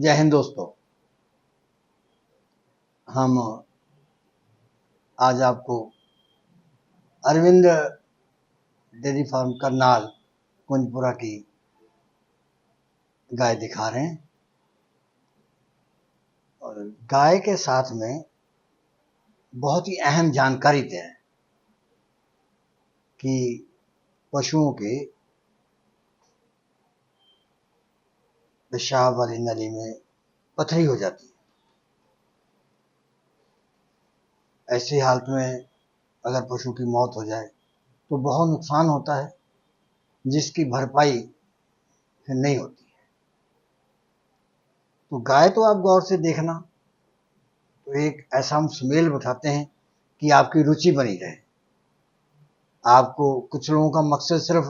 जय हिंद दोस्तों। हम आज आपको अरविंद डेयरी फार्म करनाल कुंजपुरा की गाय दिखा रहे हैं और गाय के साथ में बहुत ही अहम जानकारी दे रहे हैं कि पशुओं के पेशाब वाली नली में पथरी हो जाती है। ऐसी हालत में अगर पशु की मौत हो जाए तो बहुत नुकसान होता है, जिसकी भरपाई फिर नहीं होती है। तो गाय तो आप गौर से देखना, तो एक ऐसा हम सुमेल बताते हैं कि आपकी रुचि बनी रहे। आपको कुछ लोगों का मकसद सिर्फ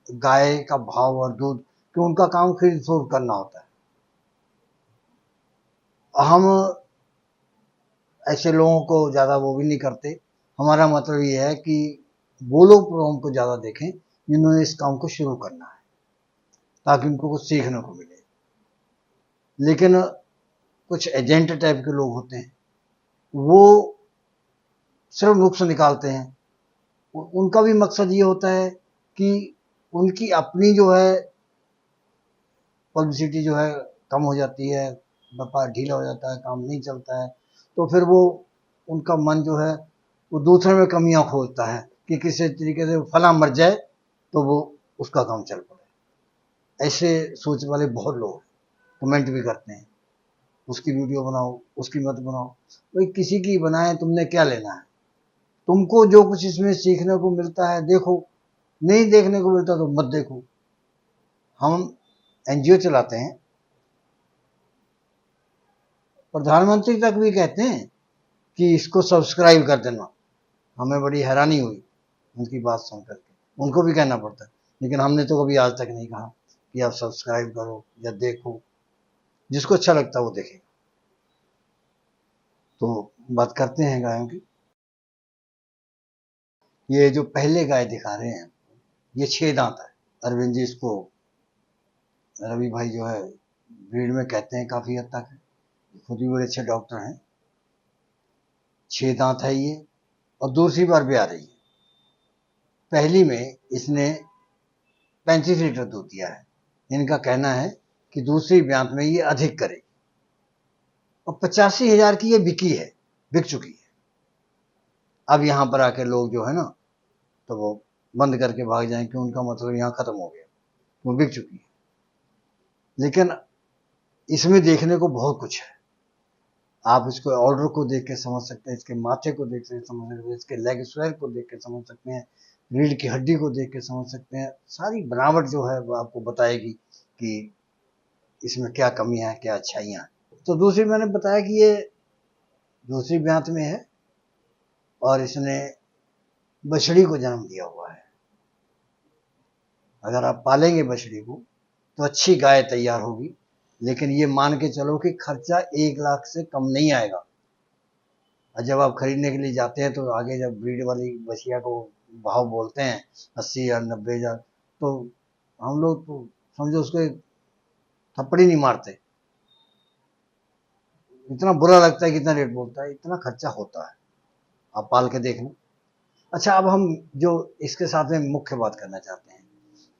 गाय का भाव और दूध, कि उनका काम खरीद फरोख्त करना होता है। हम ऐसे लोगों को ज़्यादा वो भी नहीं करते। हमारा मतलब ये है कि वो लोग प्रोग्राम को ज़्यादा देखें जिन्होंने इस काम को शुरू करना है, ताकि उनको कुछ सीखने को मिले। लेकिन कुछ एजेंट टाइप के लोग होते हैं, वो सिर्फ नुक्स निकालते हैं। उनका भी मकसद ये होता है कि उनकी अपनी जो है पब्लिसिटी जो है कम हो जाती है, व्यापार ढीला हो जाता है, काम नहीं चलता है। तो फिर वो उनका मन जो है वो दूसरे में कमियां खोजता है कि किसी तरीके से फला मर जाए तो वो उसका काम चल पड़े। ऐसे सोच वाले बहुत लोग कमेंट भी करते हैं, उसकी वीडियो बनाओ, उसकी मत बनाओ। भाई किसी की बनाए, तुमने क्या लेना है? तुमको जो कुछ इसमें सीखने को मिलता है देखो, नहीं देखने को मिलता तो मत देखो। हम एनजीओ चलाते हैं, प्रधानमंत्री तक भी कहते हैं कि इसको सब्सक्राइब कर देना। हमें बड़ी हैरानी हुई उनकी बात सुन करके, उनको भी कहना पड़ता है। लेकिन हमने तो कभी आज तक नहीं कहा कि आप सब्सक्राइब करो या देखो, जिसको अच्छा लगता है वो देखेगा। तो बात करते हैं गायों की। ये जो पहले गाय दिखा रहे हैं, ये 6 दांत है। अरविंद जी इसको, रवि भाई जो है ब्रीड में कहते हैं काफी हद तक, खुद भी बड़े अच्छे डॉक्टर हैं। 6 दांत है ये, और दूसरी बार भी आ रही है। पहली में इसने 35 लीटर दूध दिया है। इनका कहना है कि दूसरी ब्यात में ये अधिक करेगी, और 85,000 की ये बिक चुकी है। अब यहां पर आके लोग जो है ना, तो वो बंद करके भाग जाएं कि उनका मतलब यहां खत्म हो गया, वो बिक चुकी है। लेकिन इसमें देखने को बहुत कुछ है। आप इसको ऑर्डर को देख के समझ सकते हैं, इसके माथे को देख के समझ सकते हैं, इसके लेग स्क्वायर को देख के समझ सकते हैं, रीढ़ की हड्डी को देख के समझ सकते हैं। सारी बनावट जो है वो आपको बताएगी कि इसमें क्या कमियां हैं, क्या अच्छाइयां हैं। तो दूसरी मैंने बताया कि ये दूसरी ब्यात में है और इसने बछड़ी को जन्म दिया हुआ है। अगर आप पालेंगे बछड़ी को तो अच्छी गाय तैयार होगी। लेकिन ये मान के चलो कि खर्चा 1 लाख से कम नहीं आएगा। और जब आप खरीदने के लिए जाते हैं तो आगे जब ब्रीड वाली बछिया को भाव बोलते हैं 80,000 90,000, तो हम लोग तो समझो उसको थप्पड़ी नहीं मारते, इतना बुरा लगता है कि इतना रेट बोलता है। इतना खर्चा होता है, आप पाल के देख लो। अच्छा, अब हम जो इसके साथ में मुख्य बात करना चाहते हैं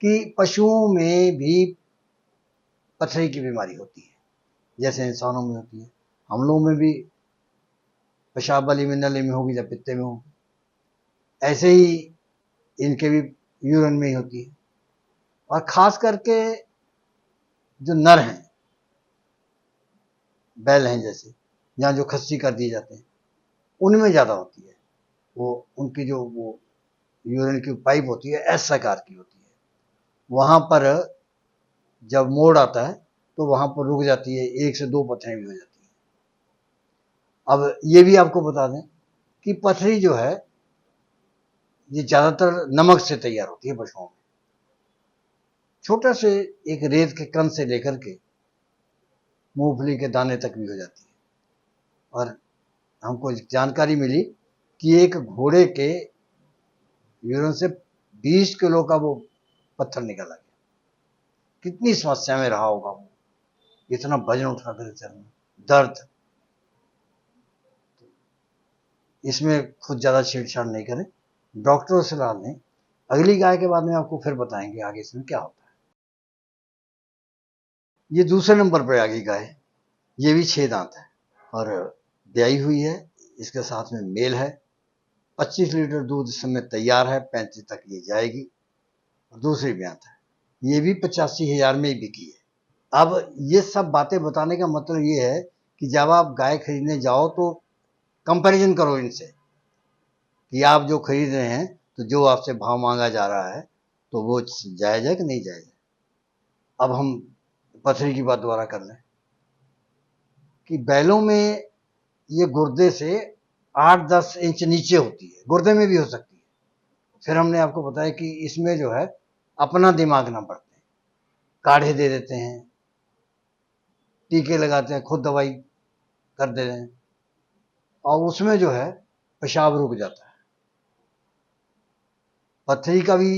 कि पशुओं में भी पथरी की बीमारी होती है, जैसे इंसानों में होती है। हम लोगों में भी पेशाब वाली में नली में होगी या पित्ते में होगी, ऐसे ही इनके भी यूरिन में ही होती है। और खास करके जो नर हैं, बैल हैं जैसे, जहाँ जो खस्सी कर दिए जाते हैं, उनमें ज़्यादा होती है। वो उनकी जो वो यूरिन की पाइप होती है एस आकार की होती है, वहाँ पर जब मोड़ आता है तो वहाँ पर रुक जाती है, 1 से 2 पथरियाँ भी हो जाती हैं। अब ये भी आपको बता दें कि पथरी जो है ये ज़्यादातर नमक से तैयार होती है पशुओं में। छोटा से एक रेत के कण से लेकर के मूंगफली के दाने तक भी हो जाती है। और हमको जानकारी मिली कि एक घोड़े के यूरिन से 20 किलो का वो पत्थर निकला गया। कितनी समस्या में रहा होगा वो, इतना वजन उठा कर चलना, दर्द, इसमें खुद ज़्यादा छेड़छाड़ नहीं करें, डॉक्टरों से सलाह लें। अगली गाय के बाद में आपको फिर बताएंगे आगे इसमें क्या होता है। ये दूसरे नंबर पर आ गई गाय, ये भी 6 दांत है और ब्याई हुई है, इसके साथ में मेल है। 25 लीटर दूध इस समय तैयार है, 35 तक ये जाएगी। और दूसरी ब्यांत है, ये भी 85,000 में ही बिकी है। अब ये सब बातें बताने का मतलब ये है कि जब आप गाय खरीदने जाओ तो कंपैरिजन करो इनसे, कि आप जो खरीद रहे हैं तो जो आपसे भाव मांगा जा रहा है तो वो जायज़ है कि नहीं जायज़ है। अब हम पथरी की बात दोबारा कर लें कि बैलों में ये गुर्दे से 8-10 इंच नीचे होती है, गुर्दे में भी हो सकती है। फिर हमने आपको बताया कि इसमें जो है अपना दिमाग ना बरतें, काढ़े दे देते हैं, टीके लगाते हैं, खुद दवाई कर दे रहे हैं और उसमें जो है पेशाब रुक जाता है। पथरी का भी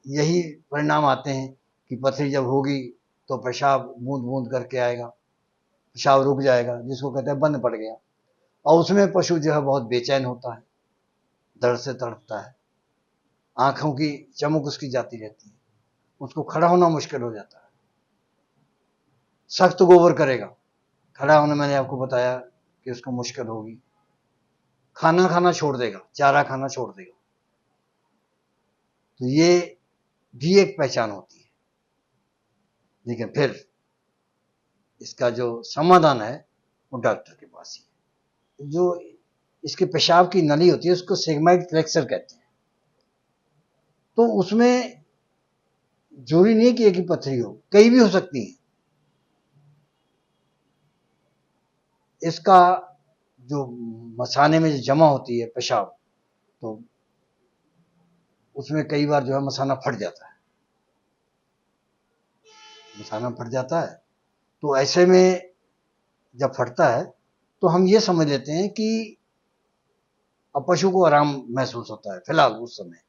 यही परिणाम आते हैं कि पथरी जब होगी तो पेशाब बूंद बूंद करके आएगा, पेशाब रुक जाएगा, जिसको कहते हैं बंद पड़ गया। और उसमें पशु जो है बहुत बेचैन होता है, दर्द से तड़पता है, आंखों की चमक उसकी जाती रहती है, उसको खड़ा होना मुश्किल हो जाता है, सख्त गोबर करेगा, खड़ा होना मैंने आपको बताया कि उसको मुश्किल होगी, खाना खाना छोड़ देगा, चारा खाना छोड़ देगा। तो ये भी एक पहचान होती है। लेकिन फिर इसका जो समाधान है वो डॉक्टर के पास ही है। जो इसके पेशाब की नली होती है उसको सिग्माइड फ्लेक्सर कहते हैं। तो उसमें जरूरी नहीं कि एक ही पथरी हो, कई भी हो सकती है। इसका जो मसाने में जो जमा होती है पेशाब, तो उसमें कई बार जो है मसाना फट जाता है, मसाना फट जाता है। तो ऐसे में जब फटता है तो हम ये समझ लेते हैं कि अब पशु को आराम महसूस होता है फिलहाल उस समय,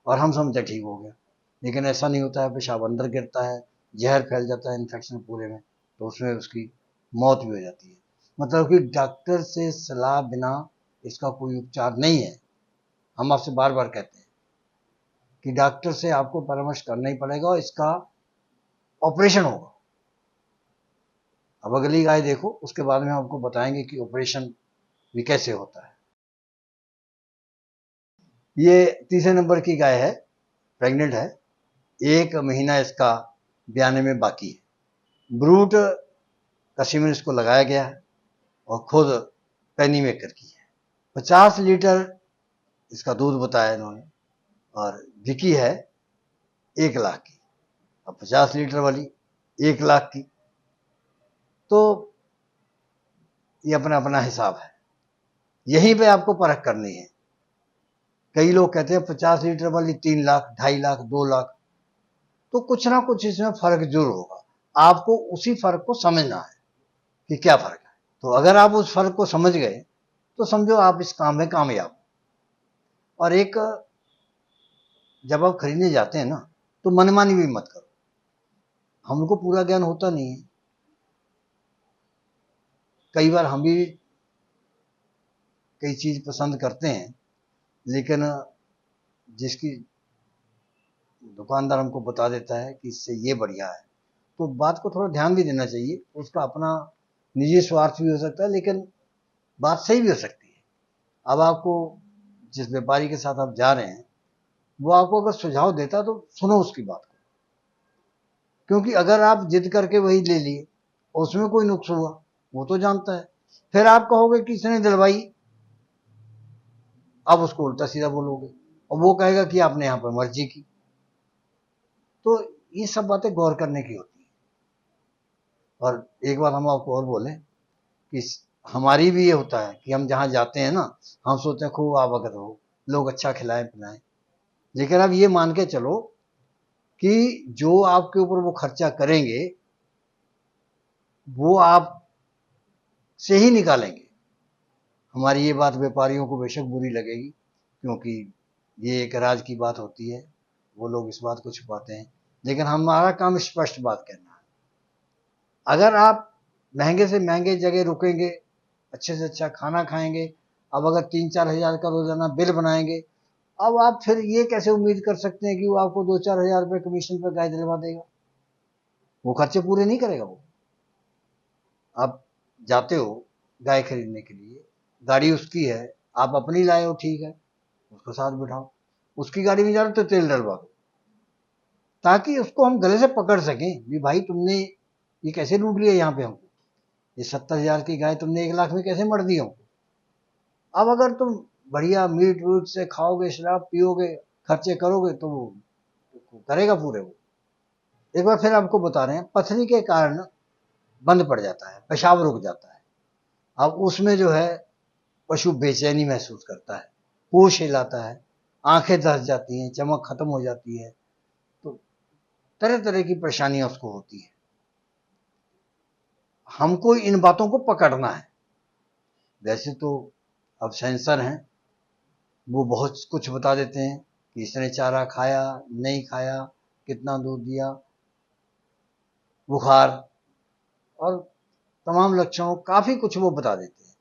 और हम समझते ठीक हो गया। लेकिन ऐसा नहीं होता है, पेशाब अंदर गिरता है, जहर फैल जाता है इन्फेक्शन पूरे में, तो उसमें उसकी मौत भी हो जाती है। मतलब कि डॉक्टर से सलाह बिना इसका कोई उपचार नहीं है। हम आपसे बार बार कहते हैं कि डॉक्टर से आपको परामर्श करना ही पड़ेगा और इसका ऑपरेशन होगा। अब अगली गाय देखो, उसके बाद में आपको बताएंगे कि ऑपरेशन भी कैसे होता है। ये तीसरे नंबर की गाय है, प्रेग्नेंट है, 1 महीना इसका ब्याने में बाकी है। ब्रूट का सीमेंट इसको लगाया गया है और खुद पैनी मेकर की है। 50 लीटर इसका दूध बताया इन्होंने और बिकी है 1 लाख की। अब 50 लीटर वाली 1 लाख की, तो ये अपना अपना हिसाब है, यहीं पे आपको परख करनी है। कई लोग कहते हैं 50 लीटर वाली 3 लाख, 2.5 लाख, 2 लाख, तो कुछ ना कुछ इसमें फर्क जरूर होगा। आपको उसी फर्क को समझना है कि क्या फर्क है। तो अगर आप उस फर्क को समझ गए तो समझो आप इस काम में कामयाब। और एक, जब आप खरीदने जाते हैं ना तो मनमानी भी मत करो, हमको पूरा ज्ञान होता नहीं है। कई बार हम भी कई चीज पसंद करते हैं, लेकिन जिसकी दुकानदार हमको बता देता है कि इससे ये बढ़िया है, तो बात को थोड़ा ध्यान भी देना चाहिए। उसका अपना निजी स्वार्थ भी हो सकता है, लेकिन बात सही भी हो सकती है। अब आपको जिस व्यापारी के साथ आप जा रहे हैं वो आपको अगर सुझाव देता तो सुनो उसकी बात को, क्योंकि अगर आप जिद करके वही ले लिए और उसमें कोई नुक्स हुआ, वो तो जानता है, फिर आप कहोगे कि इसने दिलवाई, अब उसको उल्टा सीधा बोलोगे और वो कहेगा कि आपने यहाँ पर मर्जी की। तो ये सब बातें गौर करने की होती है। और एक बार हम आपको और बोले कि हमारी भी ये होता है कि हम जहाँ जाते हैं ना, हम सोचते हैं खूब आवागत हो, लोग अच्छा खिलाएं पिलाएं, लेकिन अब ये मान के चलो कि जो आपके ऊपर वो खर्चा करेंगे वो आप से ही निकालेंगे। हमारी ये बात व्यापारियों को बेशक बुरी लगेगी, क्योंकि ये एक राज की बात होती है, वो लोग इस बात को छुपाते हैं, लेकिन हमारा काम स्पष्ट बात कहना है अगर आप महंगे से महंगे जगह रुकेंगे, अच्छे से अच्छा खाना खाएंगे, अब अगर 3-4 हज़ार का रोजाना बिल बनाएंगे, अब आप फिर ये कैसे उम्मीद कर सकते हैं कि वो आपको 2-4 हज़ार रुपये कमीशन पर गाय दिलवा देगा? वो खर्चे पूरे नहीं करेगा वो। आप जाते हो गाय खरीदने के लिए, गाड़ी उसकी है, आप अपनी लाए हो ठीक है, उसको साथ बिठाओ, उसकी गाड़ी में जा रहे हो तो तेल डलवा दो, ताकि उसको हम गले से पकड़ सकें कि भाई तुमने ये कैसे लूट लिया यहाँ पे हमको, ये 70 हज़ार की गाय तुमने 1 लाख में कैसे मर दी हमको। अब अगर तुम बढ़िया मीट वूट से खाओगे, शराब पियोगे, खर्चे करोगे तो वो करेगा पूरे वो। एक बार फिर आपको बता रहे हैं, पथरी के कारण बंद पड़ जाता है, पेशाब रुक जाता है। अब उसमें जो है पशु बेचैनी महसूस करता है, पूंछ हिलाता है, आंखें धस जाती हैं, चमक खत्म हो जाती है, तो तरह तरह की परेशानियां उसको होती है। हमको इन बातों को पकड़ना है। वैसे तो अब सेंसर हैं, वो बहुत कुछ बता देते हैं कि इसने चारा खाया नहीं खाया, कितना दूध दिया, बुखार और तमाम लक्षणों, काफी कुछ वो बता देते हैं।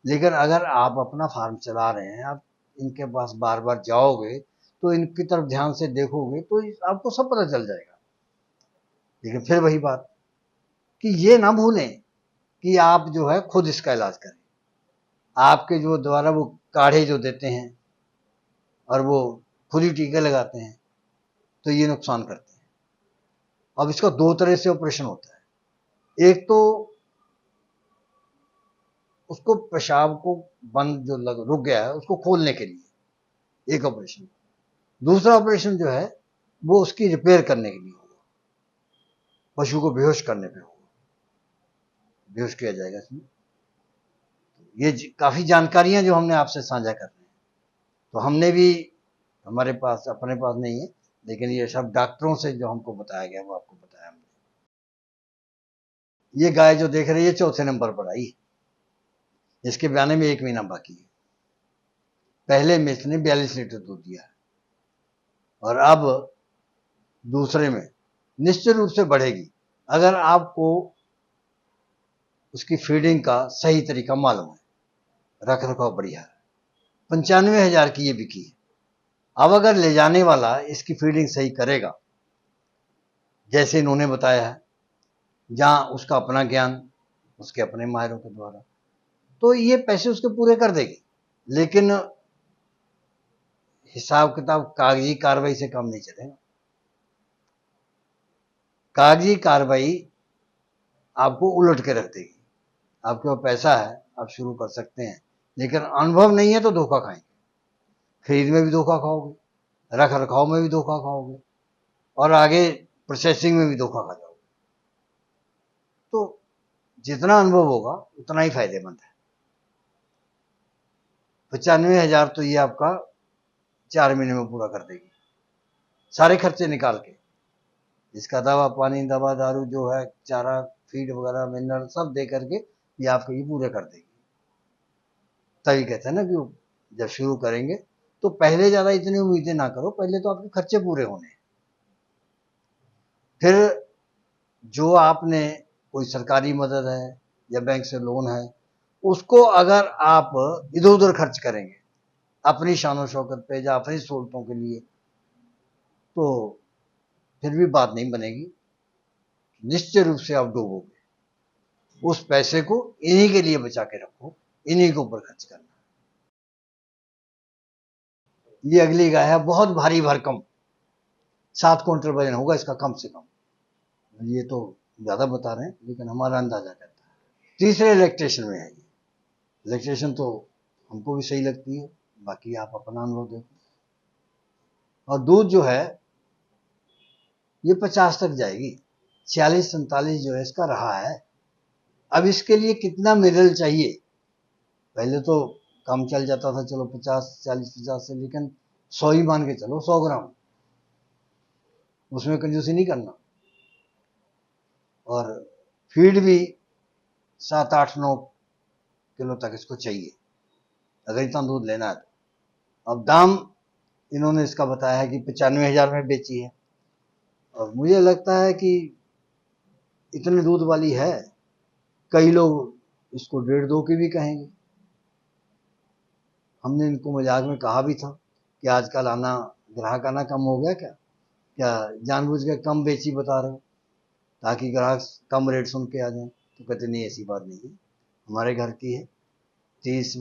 लेकिन अगर आप अपना फार्म चला रहे हैं, आप इनके पास बार बार जाओगे तो इनकी तरफ ध्यान से देखोगे तो आपको सब पता चल जाएगा। लेकिन फिर वही बात कि ये ना भूलें कि आप जो है खुद इसका इलाज करें। आपके जो द्वारा वो काढ़े जो देते हैं और वो खुद ही टीके लगाते हैं तो ये नुकसान करते हैं। अब इसका दो तरह से ऑपरेशन होता है। एक तो उसको पेशाब को बंद जो रुक गया है उसको खोलने के लिए एक ऑपरेशन। दूसरा ऑपरेशन जो है वो उसकी रिपेयर करने के लिए होगा, पशु को बेहोश करने पे होगा, बेहोश किया जाएगा इसमें। ये काफी जानकारियां जो हमने आपसे साझा कर रहे हैं, तो हमने भी, हमारे पास अपने पास नहीं है, लेकिन ये सब डॉक्टरों से जो हमको बताया गया वो आपको बताया हमने। ये गाय जो देख रही है चौथे नंबर पर आई, इसके ब्याने में 1 महीना बाकी है। पहले में इसने 42 लीटर दूध दिया है और अब दूसरे में निश्चित रूप से बढ़ेगी अगर आपको उसकी फीडिंग का सही तरीका मालूम है, रख रखाव बढ़िया है। 95 हज़ार की ये बिकी है। अब अगर ले जाने वाला इसकी फीडिंग सही करेगा जैसे इन्होंने बताया है, जहां उसका अपना ज्ञान, उसके अपने माहिरों के द्वारा, तो ये पैसे उसके पूरे कर देगी। लेकिन हिसाब किताब कागजी कार्रवाई से काम नहीं चलेगा। कागजी कार्रवाई आपको उलट के रख देगी। आपके पास पैसा है, आप शुरू कर सकते हैं, लेकिन अनुभव नहीं है तो धोखा खाएंगे। खरीद में भी धोखा खाओगे, रख रखाव में भी धोखा खाओगे और आगे प्रोसेसिंग में भी धोखा खा जाओगे। तो जितना अनुभव होगा उतना ही फायदेमंद है। 95 हज़ार तो ये आपका 4 महीने में पूरा कर देगी, सारे खर्चे निकाल के। इसका दवा पानी, दवा दारू जो है, चारा, फीड वगैरह, मिनरल सब दे करके ये आपको ये पूरे कर देगी। तभी कहते हैं ना कि जब शुरू करेंगे तो पहले ज्यादा इतनी उम्मीदें ना करो, पहले तो आपके खर्चे पूरे होने। फिर जो आपने कोई सरकारी मदद है या बैंक से लोन है, उसको अगर आप इधर उधर खर्च करेंगे अपनी शान शौकत पे या अपनी सहूलतों के लिए, तो फिर भी बात नहीं बनेगी। निश्चित रूप से आप डूबोगे। उस पैसे को इन्हीं के लिए बचा के रखो, इन्हीं के ऊपर खर्च करना। ये अगली गाय है, बहुत भारी भरकम, 7 क्विंटल वजन होगा इसका कम से कम। ये तो ज्यादा बता रहे हैं लेकिन हमारा अंदाजा कहता है। तीसरे इलेक्ट्रेशन में है ये। इलेक्ट्रेशन तो हमको भी सही लगती है, बाकी आप अपना अनुभव देखो। और दूध जो है ये 50 तक जाएगी, 46-47 जो है इसका रहा है। अब इसके लिए कितना मिनरल चाहिए, पहले तो कम चल जाता था, चलो 50, 40, 50 से, लेकिन 100 ही मान के चलो, 100 ग्राम, उसमें कंजूसी नहीं करना। और फीड भी 7, 8, 9 किलो तक इसको चाहिए अगर इतना दूध लेना है तो। अब दाम इन्होंने इसका बताया है कि 95 हज़ार में बेची है, और मुझे लगता है कि इतने दूध वाली है, कई लोग इसको 1.5-2 की भी कहेंगे। हमने इनको मजाक में कहा भी था कि आजकल ग्राहक आना कम हो गया, क्या जानबूझ के कम बेची बता रहे हो ताकि ग्राहक कम रेट सुन के आ जाए। तो कहते नहीं, ऐसी बात नहीं है, हमारे घर की है, 3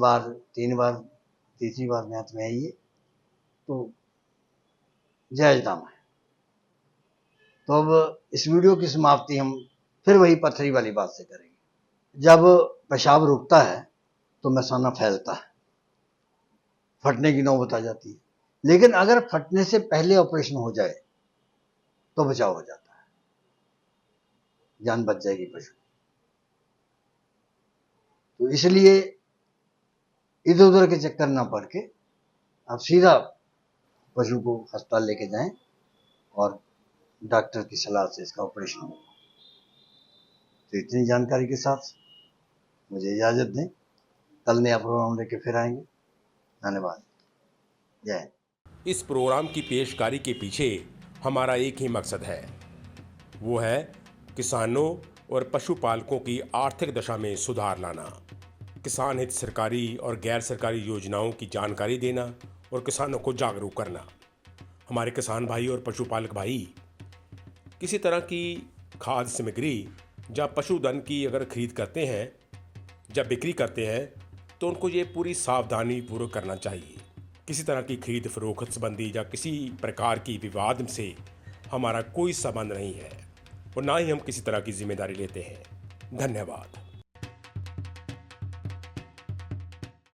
बार तीसरी बार मैथ में आई है तो जायज दाम है। तो अब इस वीडियो की समाप्ति हम फिर वही पथरी वाली बात से करेंगे। जब पेशाब रुकता है तो मसाना फैलता है, फटने की नौबत आ जाती है, लेकिन अगर फटने से पहले ऑपरेशन हो जाए तो बचाव हो जाता है, जान बच जाएगी पशु। तो इसलिए इधर उधर के चक्कर ना पड़ के आप सीधा पशु को अस्पताल लेके जाएं और डॉक्टर की सलाह से इसका ऑपरेशन हो। तो इतनी जानकारी के साथ मुझे इजाजत दें, कल नया प्रोग्राम लेके फिर आएंगे। धन्यवाद, जय हिंद। इस प्रोग्राम की पेशकारी के पीछे हमारा एक ही मकसद है, वो है किसानों और पशुपालकों की आर्थिक दशा में सुधार लाना, किसान हित सरकारी और गैर सरकारी योजनाओं की जानकारी देना और किसानों को जागरूक करना। हमारे किसान भाई और पशुपालक भाई किसी तरह की खाद्य सामग्री या पशुधन की अगर खरीद करते हैं, जब बिक्री करते हैं, तो उनको ये पूरी सावधानी पूर्वक करना चाहिए। किसी तरह की खरीद फरोख्त संबंधी या किसी प्रकार की विवाद से हमारा कोई संबंध नहीं है और ना ही हम किसी तरह की जिम्मेदारी लेते हैं। धन्यवाद।